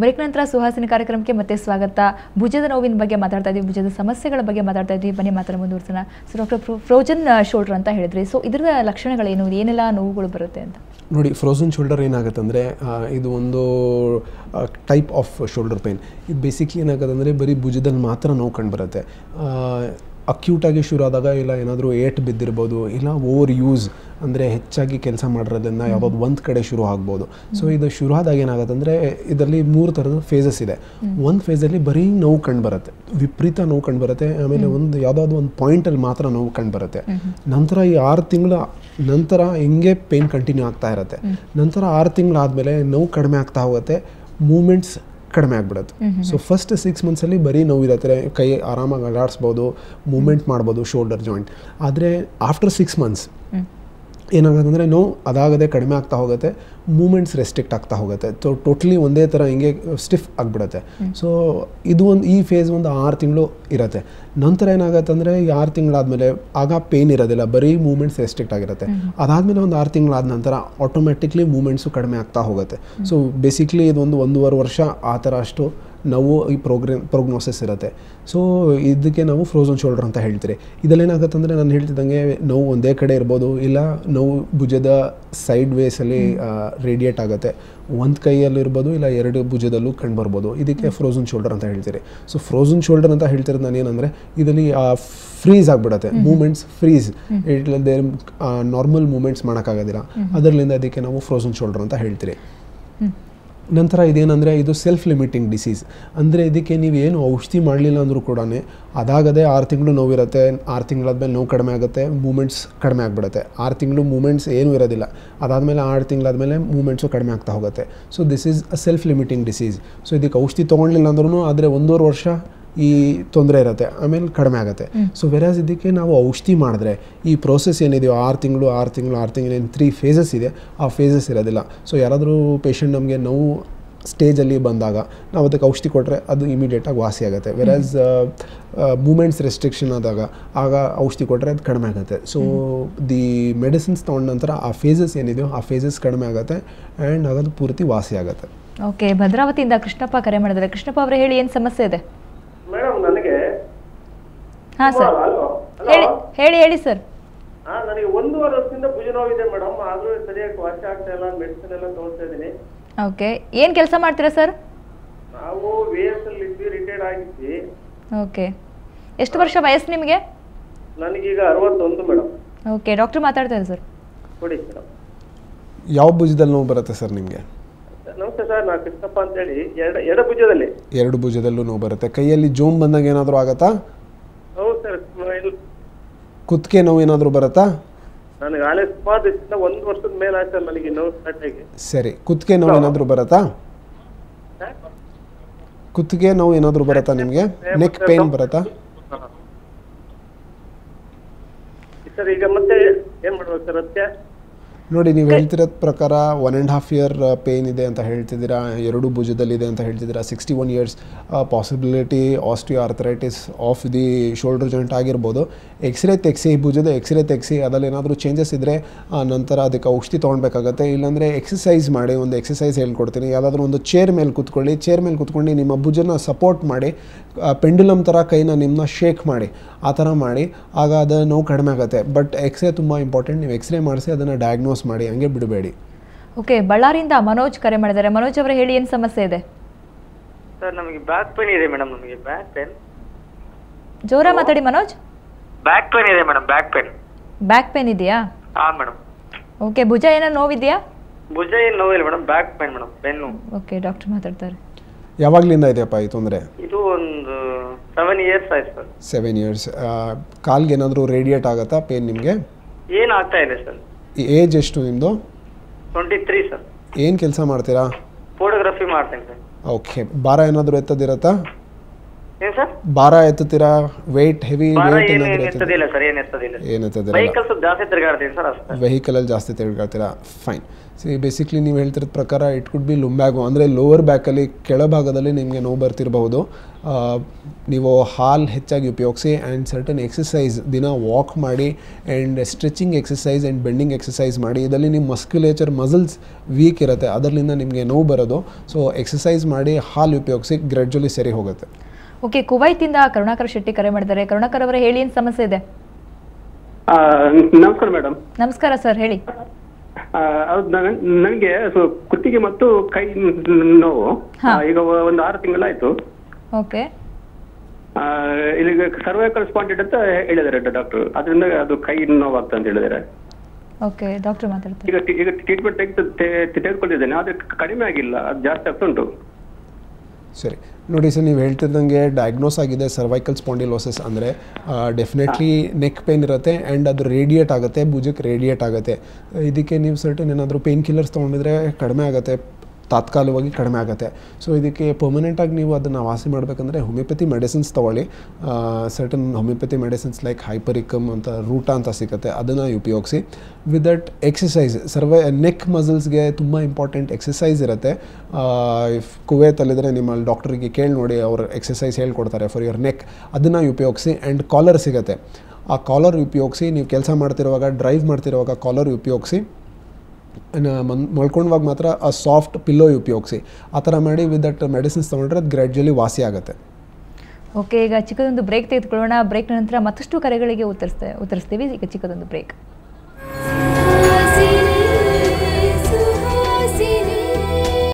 Break ನಂತರ ಸುಹಾಸಿನಿ ಕಾರ್ಯಕ್ರಮಕ್ಕೆ ಮತ್ತೆ ಸ್ವಾಗತ. ಭುಜದ ನೋವಿನ ಬಗ್ಗೆ ಮಾತಾಡ್ತಾ ಇದ್ದೀವಿ, ಭುಜದ ಸಮಸ್ಯೆಗಳ ಬಗ್ಗೆ ಮಾತಾಡ್ತಾ ಇದ್ದೀವಿ. ಬನ್ನಿ ಮಾತ್ರ ಮುಂದುವರ್ಸೋಣ. ಸೊ ಡಾಕ್ಟರ್, ಫ್ರೋಜನ್ ಶೋಲ್ಡರ್ ಅಂತ ಹೇಳಿದ್ರಿ, ಸೊ ಇದರ ಲಕ್ಷಣಗಳೇನು, ಏನೆಲ್ಲ ನೋವುಗಳು ಬರುತ್ತೆ ಅಂತ? ನೋಡಿ, ಫ್ರೋಝನ್ ಶೋಲ್ಡರ್ ಏನಾಗುತ್ತೆ ಅಂದರೆ ಇದು ಒಂದು ಟೈಪ್ ಆಫ್ ಶೋಲ್ಡರ್ ಪೇನ್. ಇದು ಬೇಸಿಕ್ಲಿ ಏನಾಗುತ್ತೆ ಅಂದರೆ ಬರೀ ಭುಜದಲ್ಲಿ ಮಾತ್ರ ನೋವು ಕಂಡುಬರುತ್ತೆ. ಅಕ್ಯೂಟಾಗಿ ಶುರು ಆದಾಗ ಇಲ್ಲ ಏನಾದರೂ ಏಟ್ ಬಿದ್ದಿರ್ಬೋದು, ಇಲ್ಲ ಓವರ್ ಯೂಸ್ ಅಂದರೆ ಹೆಚ್ಚಾಗಿ ಕೆಲಸ ಮಾಡಿರೋದ್ರಿಂದ ಯಾವುದಾದ್ರು ಒಂದು ಕಡೆ ಶುರು ಆಗ್ಬೋದು. ಸೊ ಇದು ಶುರು ಆದಾಗ ಏನಾಗುತ್ತೆ ಅಂದರೆ ಇದರಲ್ಲಿ 3 ಥರದ ಫೇಸಸ್ ಇದೆ. ಒಂದು ಫೇಸಲ್ಲಿ ಬರೀ ನೋವು ಕಂಡುಬರುತ್ತೆ, ವಿಪರೀತ ನೋವು ಕಂಡುಬರುತ್ತೆ. ಆಮೇಲೆ ಯಾವುದಾದ್ರು ಒಂದು ಪಾಯಿಂಟಲ್ಲಿ ಮಾತ್ರ ನೋವು ಕಂಡುಬರುತ್ತೆ. ನಂತರ ಈ 6 ತಿಂಗಳ ನಂತರ ಹಿಂಗೆ ಪೇನ್ ಕಂಟಿನ್ಯೂ ಆಗ್ತಾ ಇರುತ್ತೆ. ನಂತರ 6 ತಿಂಗಳಾದಮೇಲೆ ನೋವು ಕಡಿಮೆ ಆಗ್ತಾ ಹೋಗುತ್ತೆ, ಮೂಮೆಂಟ್ಸ್ ಕಡಿಮೆ ಆಗಿಬಿಡುತ್ತೆ. ಸೊ ಫಸ್ಟ್ 6 ಮಂತ್ಸಲ್ಲಿ ಬರೀ ನೋವಿರುತ್ತೆ, ಕೈ ಆರಾಮಾಗಿ ಅಲ್ಲಾಡಿಸ್ಬೋದು, ಮೂಮೆಂಟ್ ಮಾಡ್ಬೋದು ಶೋಲ್ಡರ್ ಜಾಯಿಂಟ್. ಆದರೆ ಆಫ್ಟರ್ 6 ಮಂತ್ಸ್ ಏನಾಗುತ್ತೆ ಅಂದರೆ ನೋವು ಅದಾಗದೆ ಕಡಿಮೆ ಆಗ್ತಾ ಹೋಗುತ್ತೆ, ಮೂಮೆಂಟ್ಸ್ ರೆಸ್ಟ್ರಿಕ್ಟ್ ಆಗ್ತಾ ಹೋಗುತ್ತೆ. ಸೊ ಟೋಟ್ಲಿ ಒಂದೇ ಥರ ಹಿಂಗೆ ಸ್ಟಿಫ್ ಆಗಿಬಿಡುತ್ತೆ. ಸೊ ಇದು ಈ ಫೇಸ್ ಒಂದು 6 ತಿಂಗಳು ಇರುತ್ತೆ. ನಂತರ ಏನಾಗುತ್ತೆ ಅಂದರೆ ಈ 6 ತಿಂಗಳಾದಮೇಲೆ ಆಗ ಪೇನ್ ಇರೋದಿಲ್ಲ, ಬರೀ ಮೂಮೆಂಟ್ಸ್ ರೆಸ್ಟ್ರಿಕ್ಟ್ ಆಗಿರುತ್ತೆ. ಅದಾದಮೇಲೆ ಒಂದು 6 ತಿಂಗಳಾದ ನಂತರ ಆಟೋಮೆಟಿಕ್ಲಿ ಮೂಮೆಂಟ್ಸು ಕಡಿಮೆ ಆಗ್ತಾ ಹೋಗುತ್ತೆ. ಸೊ ಬೇಸಿಕ್ಲಿ ಇದೊಂದು 1.5 ವರ್ಷ ಆ ಥರ ಅಷ್ಟು ನಾವು ಈ ಪ್ರೋಗ್ನೋಸಿಸ್ ಇರುತ್ತೆ. ಸೊ ಇದಕ್ಕೆ ನಾವು ಫ್ರೋಝನ್ ಶೋಲ್ಡರ್ ಅಂತ ಹೇಳ್ತೀರಿ. ಇದಲ್ಲೇನಾಗುತ್ತೆ ಅಂದರೆ ನಾನು ಹೇಳ್ತಿದ್ದಂಗೆ ನೋವು ಒಂದೇ ಕಡೆ ಇರ್ಬೋದು, ಇಲ್ಲ ನೋವು ಭುಜದ ಸೈಡ್ ವೇಸಲ್ಲಿ ರೇಡಿಯೇಟ್ ಆಗುತ್ತೆ, ಒಂದು ಕೈಯಲ್ಲಿರ್ಬೋದು ಇಲ್ಲ 2 ಭುಜದಲ್ಲೂ ಕಂಡುಬರ್ಬೋದು. ಇದಕ್ಕೆ ಫ್ರೋಝನ್ ಶೋಲ್ಡರ್ ಅಂತ ಹೇಳ್ತೀರಿ. ಸೊ ಫ್ರೋಝನ್ ಶೋಲ್ಡರ್ ಅಂತ ಹೇಳ್ತಿರೋದು ನಾನು ಏನಂದರೆ ಇದರಲ್ಲಿ ಫ್ರೀಸ್ ಆಗಿಬಿಡುತ್ತೆ, ಮೂಮೆಂಟ್ಸ್ ಫ್ರೀಸ್, ಇಲ್ಲದೆ ನಾರ್ಮಲ್ ಮೂಮೆಂಟ್ಸ್ ಮಾಡೋಕ್ಕಾಗೋದಿಲ್ಲ. ಅದರಿಂದ ಅದಕ್ಕೆ ನಾವು ಫ್ರೋಝನ್ ಶೋಲ್ಡರ್ ಅಂತ ಹೇಳ್ತೀರಿ. ನಂತರ ಇದೇನೆಂದರೆ ಇದು ಸೆಲ್ಫ್ ಲಿಮಿಟಿಂಗ್ ಡಿಸೀಸ್. ಅಂದರೆ ಇದಕ್ಕೆ ನೀವೇನು ಔಷಧಿ ಮಾಡಲಿಲ್ಲ ಅಂದರೂ ಕೂಡ ಅದಾಗದೆ 6 ತಿಂಗಳು ನೋವಿರುತ್ತೆ, 6 ತಿಂಗಳಾದ್ಮೇಲೆ ನೋವು ಕಡಿಮೆ ಆಗುತ್ತೆ, ಮೂಮೆಂಟ್ಸ್ ಕಡಿಮೆ ಆಗಿಬಿಡುತ್ತೆ. 6 ತಿಂಗಳು ಮೂಮೆಂಟ್ಸ್ ಏನೂ ಇರೋದಿಲ್ಲ, ಅದಾದಮೇಲೆ 6 ತಿಂಗಳಾದಮೇಲೆ ಮೂಮೆಂಟ್ಸು ಕಡಿಮೆ ಆಗ್ತಾ ಹೋಗುತ್ತೆ. So this is a self limiting disease. So ಇದಕ್ಕೆ ಔಷಧಿ ತೊಗೊಳ್ಲಿಲ್ಲ ಅಂದ್ರೂ ಆದರೆ 1.5 ವರ್ಷ ಈ ತೊಂದರೆ ಇರುತ್ತೆ, ಆಮೇಲೆ ಕಡಿಮೆ ಆಗುತ್ತೆ. ಸೊ ವೆರಾಸ್ ಇದಕ್ಕೆ ನಾವು ಔಷಧಿ ಮಾಡಿದ್ರೆ ಈ ಪ್ರೋಸೆಸ್ ಏನಿದೆಯೋ 6 ತಿಂಗಳು ಏನು 3 ಫೇಸಸ್ ಇದೆ, ಆ ಫೇಸಸ್ ಇರೋದಿಲ್ಲ. ಸೊ ಯಾರಾದರೂ ಪೇಷಂಟ್ ನಮಗೆ ನೋವು ಸ್ಟೇಜಲ್ಲಿ ಬಂದಾಗ ನಾವು ಅದಕ್ಕೆ ಔಷಧಿ ಕೊಟ್ಟರೆ ಅದು ಇಮಿಡಿಯೇಟಾಗಿ ವಾಸಿ ಆಗುತ್ತೆ. ವೆರಾಸ್ ಮೂಮೆಂಟ್ಸ್ ರೆಸ್ಟ್ರಿಕ್ಷನ್ ಆಗ ಔಷಧಿ ಕೊಟ್ಟರೆ ಅದು ಕಡಿಮೆ ಆಗುತ್ತೆ. ಸೊ ದಿ ಮೆಡಿಸಿನ್ಸ್ ತೊಗೊಂಡ ನಂತರ ಆ ಫೇಸಸ್ ಏನಿದೆಯೋ ಆ ಫೇಸಸ್ ಕಡಿಮೆ ಆಗುತ್ತೆ ಆ್ಯಂಡ್ ಆಗೋದು ಪೂರ್ತಿ ವಾಸಿ ಆಗುತ್ತೆ. ಓಕೆ, ಭದ್ರಾವತಿಯಿಂದ ಕೃಷ್ಣಪ್ಪ ಕರೆ ಮಾಡಿದ್ದಾರೆ. ಕೃಷ್ಣಪ್ಪ ಅವರೇ ಹೇಳಿ, ಏನು ಸಮಸ್ಯೆ ಇದೆ? ಮೇಡಮ್ ನನಗೆ ಹಾಂ ಸರ್, ಹೇಳಿ ಸರ್. ನನಗೆ 1.5 ವರ್ಷದಿಂದ ಭುಜ ನೋವಿದೆ ಮೇಡಮ್, ಆದ್ರೂ ಸರಿಯಾಗಿ ವಾಸಿ ಆಗ್ತಾ ಇಲ್ಲ, ಮೆಡಿಸಿನ್ ಎಲ್ಲ ತಗೊಳ್ತಾ ಇದ್ದೀನಿ. ಓಕೆ, ಏನು ಕೆಲಸ ಮಾಡ್ತೀರಾ ಸರ್? ನಾವು VSL ಇದ್ವಿ, ರಿಟೈರ್ಡ್ ಆಗಿದ್ವಿ. ಓಕೆ, ಎಷ್ಟು ವರ್ಷ ವಯಸ್ಸು ನಿಮಗೆ? ನನಗೀಗ 61 ಮೇಡಮ್. ಓಕೆ, ಡಾಕ್ಟರ್ ಮಾತಾಡ್ತಾರೆ ಸರ್. ಕೊಡಿ ಮೇಡಮ್. ಯಾವ ಭುಜದಲ್ಲಿ ನೋವು ಬರುತ್ತೆ ಸರ್ ನಿಮಗೆ? ನಮಸ್ತೆ ಸರ್, ನಾನು ಕೃಷ್ಣಪ್ಪ ಅಂತೇಳಿ. ಎಡ ಭುಜದಲ್ಲಿ. 2 ಭುಜದಲ್ಲೂ ನೋವು ಬರುತ್ತೆ. ಕೈಯಲ್ಲಿ ಜೋಮ್ ಬಂದಾಗ ಏನಾದರೂ ಆಗುತ್ತಾ? ಹೌದು ಸರ್. ಕುತ್ತಿಗೆ ನೋವು ಏನಾದರೂ ಬರುತ್ತಾ? ನನಗೆ ಆಲೆ ಸುಮಾರು ದಿವಸದಿಂದ 1 ವರ್ಷದ ಮೇಲೆ ಆಯ್ತು ನನಗೆ ನೋವು ಸ್ಟಾರ್ಟ್ ಆಗಿ. ಸರಿ, ಕುತ್ತಿಗೆ ನೋವು ಏನಾದರೂ ಬರುತ್ತಾ? ಕುತ್ತಿಗೆ ನೋವು ಏನಾದರೂ ಬರುತ್ತಾ ನಿಮಗೆ? ನೆಕ್ ಪೇನ್ ಬರುತ್ತಾ? ಸರ್ ಈಗ ಮತ್ತೆ ಏನು ಮಾಡ್ಬೇಕು ಸರ್ ಅದಕ್ಕೆ? ನೋಡಿ, ನೀವು ಹೇಳ್ತಿರೋದ್ ಪ್ರಕಾರ 1.5 year ಪೇನ್ ಇದೆ ಅಂತ ಹೇಳ್ತಿದ್ದೀರಾ, 2 ಭುಜದಲ್ಲಿದೆ ಅಂತ ಹೇಳ್ತಿದ್ದೀರಾ, 61 years possibility osteoarthritis of the shoulder joint ಆಗಿರ್ಬೋದು. ಎಕ್ಸ್ರೇ ತೆಗೆಸಿ, ಭುಜದ ಎಕ್ಸ್ರೇ ತೆಗೆಸಿ, ಅದರಲ್ಲಿ ಏನಾದರೂ ಚೇಂಜಸ್ ಇದ್ದರೆ ನಂತರ ಅದಕ್ಕೆ ಔಷಧಿ ತೊಗೊಳ್ಬೇಕಾಗತ್ತೆ. ಇಲ್ಲಾಂದರೆ ಎಕ್ಸಸೈಸ್ ಮಾಡಿ, ಒಂದು ಎಕ್ಸಸೈಸ್ ಹೇಳ್ಕೊಡ್ತೀನಿ. ಯಾವುದಾದ್ರೂ ಒಂದು ಚೇರ್ ಮೇಲೆ ಕೂತ್ಕೊಳ್ಳಿ, ಚೇರ್ ಮೇಲೆ ಕೂತ್ಕೊಂಡು ನಿಮ್ಮ ಭುಜನ ಸಪೋರ್ಟ್ ಮಾಡಿ, ಪೆಂಡುಲಮ್ ಥರ ಕೈನ ನಿಮ್ಮನ್ನ ಶೇಕ್ ಮಾಡಿ, ಆ ಥರ ಮಾಡಿ, ಆಗ ಅದು ನೋವು ಕಡಿಮೆ ಆಗುತ್ತೆ. ಬಟ್ ಎಕ್ಸ್ರೇ ತುಂಬ ಇಂಪಾರ್ಟೆಂಟ್. ನೀವು ಎಕ್ಸ್ರೇ ಮಾಡಿಸಿ ಅದನ್ನು ಡಯಾಗ್ನೋಸ್ ಮಾಡಿ, ಹಂಗೆ ಬಿಡಬೇಡಿ. ಓಕೆ, ಬಳ್ಳಾರಿಯಿಂದ ಮನೋಜ್ ಕರೆ ಮಾಡಿದ್ದಾರೆ. ಮನೋಜ್ ಅವರೇ ಹೇಳಿ, ಏನು ಸಮಸ್ಯೆ ಇದೆ? ಸರ್ ನಮಗೆ ಬ್ಯಾಕ್ ಪೇನ್ ಇದೆ ಮೇಡಮ್. ನಮಗೆ ಬ್ಯಾಕ್ ಪೇನ್. ಜೋರ ಮಾತಾಡಿ ಮನೋಜ್. ಬ್ಯಾಕ್ ಪೇನ್ ಇದೆ ಮೇಡಮ್, ಬ್ಯಾಕ್ ಪೇನ್ ಇದೆಯಾ? ಹಾ ಮೇಡಮ್. ಓಕೆ, ಭುಜ ಏನೋ ನೋವಿದೆಯಾ? ಭುಜ ಏನು ನೋವಿಲ್ಲ ಮೇಡಮ್, ಬ್ಯಾಕ್ ಪೇನ್ ಮೇಡಮ್, ಬೆನ್ನು. ಓಕೆ, ಡಾಕ್ಟರ್ ಮಾತಾಡ್ತಾರೆ. ಯಾವಾಗಲಿಂದ ಇದೆಯಪ್ಪ ಈ ತೊಂದರೆ? ಇದು ಒಂದು 7 years ಆಯ್ತು ಸರ್. 7 years. ಕಾಲ್ಗೆ ಏನಾದರೂ ರೇಡಿಯೇಟ್ ಆಗುತ್ತಾ ಪೇನ್ ನಿಮಗೆ? ಏನು ಆಗ್ತಾ ಇದೆ ಸರ್? ಏಜ್ ಎಷ್ಟು ನಿಮ್ಮದು? 23 ಸರ್. ಏನು ಕೆಲಸ ಮಾಡ್ತೀರಾ? ಫೋಟೋಗ್ರಫಿ ಮಾಡ್ತೀನಿ ಸರ್. ಓಕೆ, ಭಾರ ಏನಾದರೂ ಎತ್ತದಿರತ್ತಾ? ಏನ್ ಸರ್? ಭಾರ ಎತ್ತುತ್ತೀರಾ? ವೆಯ್ಟ್ ಹೆವಿ ಭಾರ ವೆಯ್ಟ್ ಏನು ಏನಾದರೂ ಎತ್ತದಿಲ್ಲ ಸರ್, ಏನು ಎತ್ತದಿಲ್ಲ. ಏನು ಎತ್ತದಿಲ್ಲ. ವೆಹಿಕಲ್ ಸ್ವಲ್ಪ ಜಾಸ್ತಿ ತಿರುಗಾಡ್ತೀನಿ ಸರ್ ಅಷ್ಟೇ. ವೆಹಿಕಲಲ್ಲಿ ಜಾಸ್ತಿ ತಿರುಗಾಡ್ತೀರಾ? ಫೈನ್. ಸಿ ಬೇಸಿಕ್ಲಿ ನೀವು ಹೇಳ್ತಿರೋದ ಪ್ರಕಾರ ಇಟ್ ಕುಡ್ ಬಿ ಲುಂಬ್ಯಾಗು, ಅಂದರೆ ಲೋವರ್ ಬ್ಯಾಕಲ್ಲಿ ಕೆಳಭಾಗದಲ್ಲಿ ನಿಮಗೆ ನೋವು ಬರ್ತಿರಬಹುದು. ನೀವು ಹಾಲು ಹೆಚ್ಚಾಗಿ ಉಪಯೋಗಿಸಿ ಆ್ಯಂಡ್ ಸರ್ಟನ್ ಎಕ್ಸಸೈಸ್ ದಿನ ವಾಕ್ ಮಾಡಿ and stretching exercise and bending exercise ಮಾಡಿ. ಇದರಲ್ಲಿ ನಿಮ್ಮ ಮಸ್ಕ್ಯುಲೇಚರ್ ಮಸಲ್ಸ್ ವೀಕ್ ಇರುತ್ತೆ, ಅದರಿಂದ ನಿಮಗೆ ನೋವು ಬರೋದು. ಸೊ ಎಕ್ಸಸೈಸ್ ಮಾಡಿ ಹಾಲು ಉಪಯೋಗಿಸಿ ಗ್ರ್ಯಾಜುಲಿ ಸರಿ ಹೋಗುತ್ತೆ. ಓಕೆ, ಕುವೈತಿಂದ ಕರುಣಾಕರ್ ಶೆಟ್ಟಿ ಕರೆ ಮಾಡಿದ್ದಾರೆ. ಕರುಣಾಕರ್ ಅವರೇ ಹೇಳಿ, ಏನು ಸಮಸ್ಯೆ ಇದೆ? ನಮಸ್ಕಾರ ಮೇಡಮ್. ನಮಸ್ಕಾರ ಸರ್, ಹೇಳಿ. ಹೌದು, ನನಗೆ ಕುತ್ತಿಗೆ ಮತ್ತು ಕೈ ನೋವು ಈಗ ಒಂದು 6 ತಿಂಗಳಾಯ್ತು. ಓಕೆ. ಇಲ್ಲಿಗೆ ಸರ್ವೈಕಲ್ ಸ್ಪಾಂಡಿಟ್ ಅಂತ ಹೇಳಿದ್ದಾರೆ ಡಾಕ್ಟರ್, ಅದರಿಂದ ಅದು ಕೈ ನೋವಾಗ್ತದೆ ಅಂತ ಹೇಳಿದ್ದಾರೆ. ಓಕೆ, ಡಾಕ್ಟರ್ ಮಾತಾಡ್ತಾರೆ. ಈಗ ಟ್ರೀಟ್ಮೆಂಟ್ ತೆಗೆದುಕೊಂಡಿದ್ದೇನೆ, ಆದರೆ ಕಡಿಮೆ ಆಗಿಲ್ಲ, ಅದು ಜಾಸ್ತಿ ಆಗ್ತುಂಟು. ಸರಿ ನೋಡಿ ಸರ್, ನೀವು ಹೇಳ್ತಿದ್ದಂಗೆ ಡಯಾಗ್ನೋಸ್ ಆಗಿದೆ ಸರ್ವೈಕಲ್ ಸ್ಪಾಂಡಿಲೋಸಿಸ್. ಅಂದರೆ ಡೆಫಿನೆಟ್ಲಿ ನೆಕ್ ಪೇನ್ ಇರುತ್ತೆ ಆ್ಯಂಡ್ ಅದು ರೇಡಿಯೇಟ್ ಆಗುತ್ತೆ, ಭುಜಕ್ಕೆ ರೇಡಿಯೇಟ್ ಆಗುತ್ತೆ. ಇದಕ್ಕೆ ನೀವು ಸರ್ಟನ್ ಏನಾದರೂ ಪೇನ್ ಕಿಲ್ಲರ್ಸ್ ತೊಗೊಂಡಿದ್ರೆ ಕಡಿಮೆ ಆಗುತ್ತೆ, ತಾತ್ಕಾಲಿಕವಾಗಿ ಕಡಿಮೆ ಆಗುತ್ತೆ. ಸೊ ಇದಕ್ಕೆ ಪರ್ಮನೆಂಟಾಗಿ ನೀವು ಅದನ್ನು ವಾಸಿ ಮಾಡಬೇಕಂದ್ರೆ ಹೋಮಿಯೋಪತಿ ಮೆಡಿಸಿನ್ಸ್ ತೊಗೊಳ್ಳಿ. Certain homeopathy medicines like hypericum ಅಂತ, ರೂಟ ಅಂತ ಸಿಗುತ್ತೆ, ಅದನ್ನು ಉಪಯೋಗಿಸಿ. ವಿತ್ ದಟ್ ಎಕ್ಸಸೈಸ್, ನೆಕ್ ಮಸಲ್ಸ್ಗೆ ತುಂಬ ಇಂಪಾರ್ಟೆಂಟ್ ಎಕ್ಸಸೈಸ್ ಇರುತ್ತೆ. ಕುವೈತಲ್ಲಿದ್ದರೆ ನಿಮ್ಮ ಡಾಕ್ಟ್ರಿಗೆ ಕೇಳಿ ನೋಡಿ, ಅವರು ಎಕ್ಸಸೈಸ್ ಹೇಳ್ಕೊಡ್ತಾರೆ ಫಾರ್ ಯುವರ್ ನೆಕ್. ಅದನ್ನು ಉಪಯೋಗಿಸಿ. ಆ್ಯಂಡ್ ಕಾಲರ್ ಸಿಗುತ್ತೆ, ಆ ಕಾಲರ್ ಉಪಯೋಗಿಸಿ ನೀವು ಕೆಲಸ ಮಾಡ್ತಿರುವಾಗ, ಡ್ರೈವ್ ಮಾಡ್ತಿರುವಾಗ ಕಾಲರ್ ಉಪಯೋಗಿಸಿ. ಮಲ್ಕೊಂಡವಾಗ ಮಾತ್ರ ಆ ಸಾಫ್ಟ್ ಪಿಲ್ಲೋ ಉಪಯೋಗಿಸಿ. ಆ ಥರ ಮಾಡಿ ವಿತ್ ದಟ್ ಮೆಡಿಸಿನ್ಸ್ ತೊಗೊಂಡ್ರೆ ಅದು ಗ್ರ್ಯಾಜುಲಿ ವಾಸಿ ಆಗುತ್ತೆ. ಓಕೆ, ಈಗ ಚಿಕ್ಕದೊಂದು ಬ್ರೇಕ್ ತೆಗೆದುಕೊಳ್ಳೋಣ. ಬ್ರೇಕ್ ನಂತರ ಮತ್ತಷ್ಟು ಕರೆಗಳಿಗೆ ಉತ್ತರಿಸ್ತೀವಿ. ಈಗ ಚಿಕ್ಕದೊಂದು ಬ್ರೇಕ್.